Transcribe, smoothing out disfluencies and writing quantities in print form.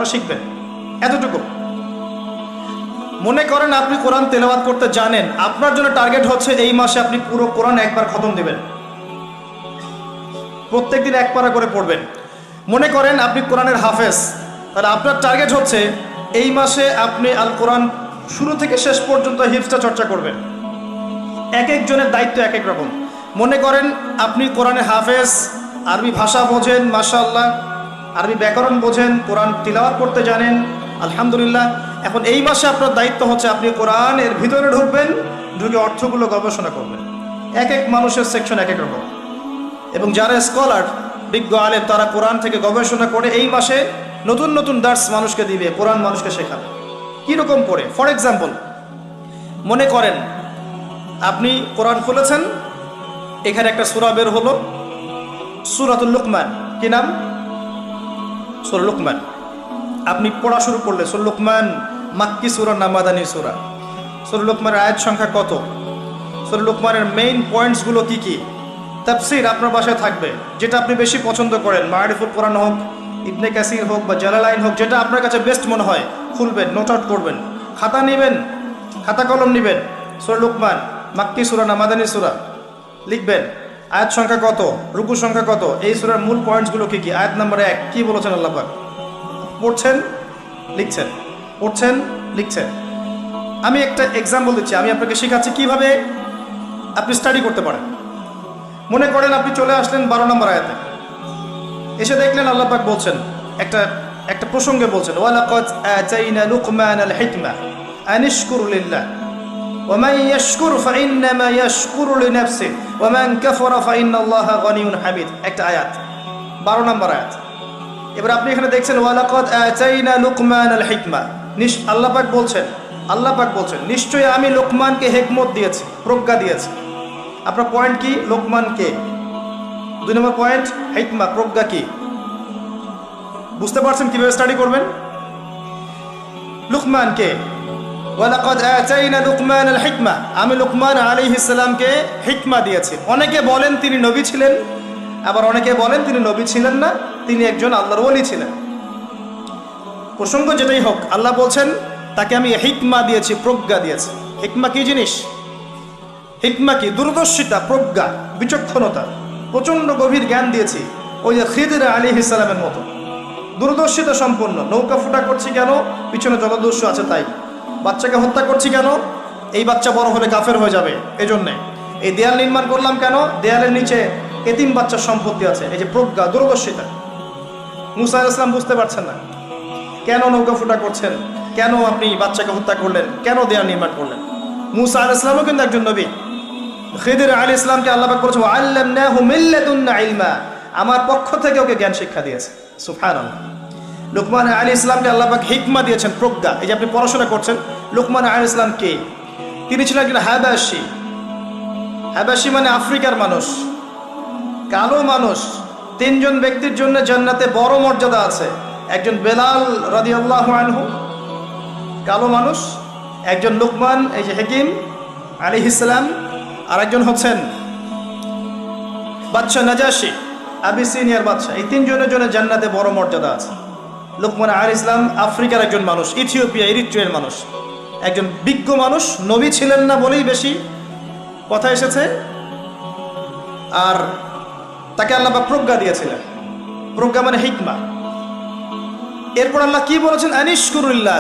তারপরে শিখবেন, এতটুকু। মনে করেন আপনি কোরআন তেলাওয়াত করতে জানেন, আপনার জন্য টার্গেট হচ্ছে এই মাসে আপনি পুরো কোরআন একবার খতম দেবেন, প্রত্যেকদিন এক পারা করে পড়বেন। মনে করেন আপনি কোরআনের হাফেজ, তাহলে আপনার টার্গেট হচ্ছে এই মাসে আপনি আল কোরআন শুরু থেকে শেষ পর্যন্ত হিফজটা চর্চা করবেন। এক একজনের দায়িত্ব এক এক রকম। মনে করেন আপনি কোরআনে হাফেজ, আরবি ভাষা বোঝেন, মাশাআল্লাহ, আরবি ব্যাকরণ বোঝেন, কোরআন তিলাওয়াত করতে জানেন, আলহামদুলিল্লাহ। এখন এই মাসে আপনার দায়িত্ব হচ্ছে আপনি কোরআনের ভিতরে ঢুকবেন, ঢুকে অর্থগুলো গবেষণা করবেন। এক এক মানুষের সেকশন এক এক রকম। এবং যারা স্কলার, বিজ্ঞ আলেম, তারা কোরআন থেকে গবেষণা করে এই মাসে নতুন নতুন দার্স মানুষকে দিবে, কোরআন মানুষকে শেখাবে। কীরকম করে? ফর এক্সাম্পল, মনে করেন আপনি কোরআন খুলেছেন, এখানে একটা সূরা বের হলো, সূরাতুল লুকমান। কি নাম? সূরা লুকমান। আপনি পড়া শুরু করলে সূরা লুকমান মাক্কি সূরা না মাদানী সূরা? সূরা লুকমানের আয়াত সংখ্যা কত? সূরা লুকমানের মেইন পয়েন্টসগুলো কি কি? তাফসীর আপনার বাসায় থাকবে, যেটা আপনি বেশি পছন্দ করেন, মারিফুল কোরআন হোক, ইবনে কাসির হোক বা জালালাইন হোক, যেটা আপনার কাছে বেস্ট মনে হয় খুলবেন, নোট আউট করবেন, খাতা নেবেন, খাতা কলম নেবেন, সূরা লুকমান মাক্কি সূরা না মাদানী সূরা লিখবেন, আয়াত সংখ্যা কত, রুকু সংখ্যা কত, এই সূরার মূল পয়েন্টসগুলো কি কি, আয়াত নম্বর 1 কি বলেছেন আল্লাহ পাক, পড়ছেন, লিখছেন, পড়ছেন, লিখছেন। আমি একটা এক্সাম্পল দিচ্ছি, আমি আপনাকে শেখাচ্ছি কিভাবে আপনি স্টাডি করতে পারেন। মনে করেন আপনি চলে আসলেন 12 নম্বর আয়াতে, এসে দেখলেন আল্লাহ পাক বলছেন, একটা প্রসঙ্গে বলছেন, ওয়ালাকাদ আতাইনা লুকমানাল হিকমা আনিশকুর লিল্লাহ ওয়া মান ইয়াশকুর ফাইন্নামা ইয়াশকুরু লিনাফসিহি ওয়া মান কাফারা ফাইন্নাল্লাহা গনিয়্যুন হামিদ। একটা আয়াত, 12 নম্বর আয়াত। এবার আপনি এখানে দেখছেন ওয়ালাকাদ আতাইনা লুকমানাল হিকমা, আল্লাহ পাক বলছেন নিশ্চয়ই আমি লোকমানকে হিকমত দিয়েছি, প্রজ্ঞা দিয়েছি। আপনার পয়েন্ট কি? লোকমান কে? 2 নম্বর পয়েন্ট, হিকমা, প্রজ্ঞা কি? বুঝতে পারছেন কিভাবে স্টাডি করবেন? লুকমান কে? ওয়ালাকাদ আতাইনা লুকমানাল হিকমা, আমি লুকমান আলাইহিস সালামকে হিকমা দিয়েছি। অনেকে বলেন তিনি নবী ছিলেন, আবার অনেকে বলেন তিনি নবী ছিলেন না, তিনি একজন আল্লাহর ওলি ছিলেন। প্রসঙ্গ যেটাই হোক, আল্লাহ বলছেন তাকে আমি হিকমা দিয়েছি, প্রজ্ঞা দিয়েছি। হিকমা কি জিনিস? হিকমা কি? দূরদর্শিতা, প্রজ্ঞা, বিচক্ষণতা, প্রচণ্ড গভীর জ্ঞান দিয়েছি। ওই যে খিদর আলাইহিস সালামের মতো দূরদর্শিতা সম্পন্ন। নৌকা ফুটা করছি কেন? পিছনে জলদস্যু আছে তাই। বাচ্চাকে হত্যা করছি কেন? এই বাচ্চা বড় হলে কাফের হয়ে যাবে, এই জন্যে। এই দেয়াল নির্মাণ করলাম কেন? দেয়ালের নিচে এতিম বাচ্চার সম্পত্তি আছে। এই যে প্রজ্ঞা, দূরদর্শিতা। মুসা আলাইহিস সালাম বুঝতে পারছেন না কেন নৌকা ফুটা করছেন, কেন আপনি বাচ্চাকে হত্যা করলেন, কেন দেয়াল নির্মাণ করলেন। মুসা আলাইহিস সালামও কিন্তু একজন নবী। খিদর আলাইহিস সালামকে আল্লাহ পাক বলেছেন ওয়াল্লামনাহু মিন লাদুন্না ইলমা, আমার পক্ষ থেকে ওকে জ্ঞান শিক্ষা দিয়েছে। সুবহানাল্লাহ। লুকমান আলাইহিস সালামকে আল্লাহ পাক হিকমা দিয়েছেন, প্রজ্ঞা। এই যে আপনি পড়াশোনা করছেন, লুকমান আলাইহিস সালাম কে? তিনি ছিলেন একজন হাবাশী। হাবাশী মানে আফ্রিকার মানুষ, কালো মানুষ। 3 জন ব্যক্তির জন্য জান্নাতে বড় মর্যাদা আছে। একজন বেলাল রাদিয়াল্লাহু আনহু, কালো মানুষ, একজন লুকমান, এই যে হাকিম আলাইহিস সালাম, আর একজন হচ্ছেন বাদশা নাজাশী, আবিসিনিয়ার বাদশা। এই 3 জনের জন্য জান্নাতে বড় মর্যাদা আছে। লুকমান আলাইহিস সালাম আফ্রিকার একজন মানুষ, ইথিওপিয়া, এরিট্রিয়ার মানুষ, একজন বিজ্ঞ মানুষ। নবী ছিলেন না বলেই বেশি কথা এসেছে। আর তাকে আল্লাহ পাক প্রজ্ঞা দিয়েছিলেন। প্রজ্ঞা মানে হিকমা। এরপর আল্লাহ কি বলেছেন? আনিশকুরুল্লাহ,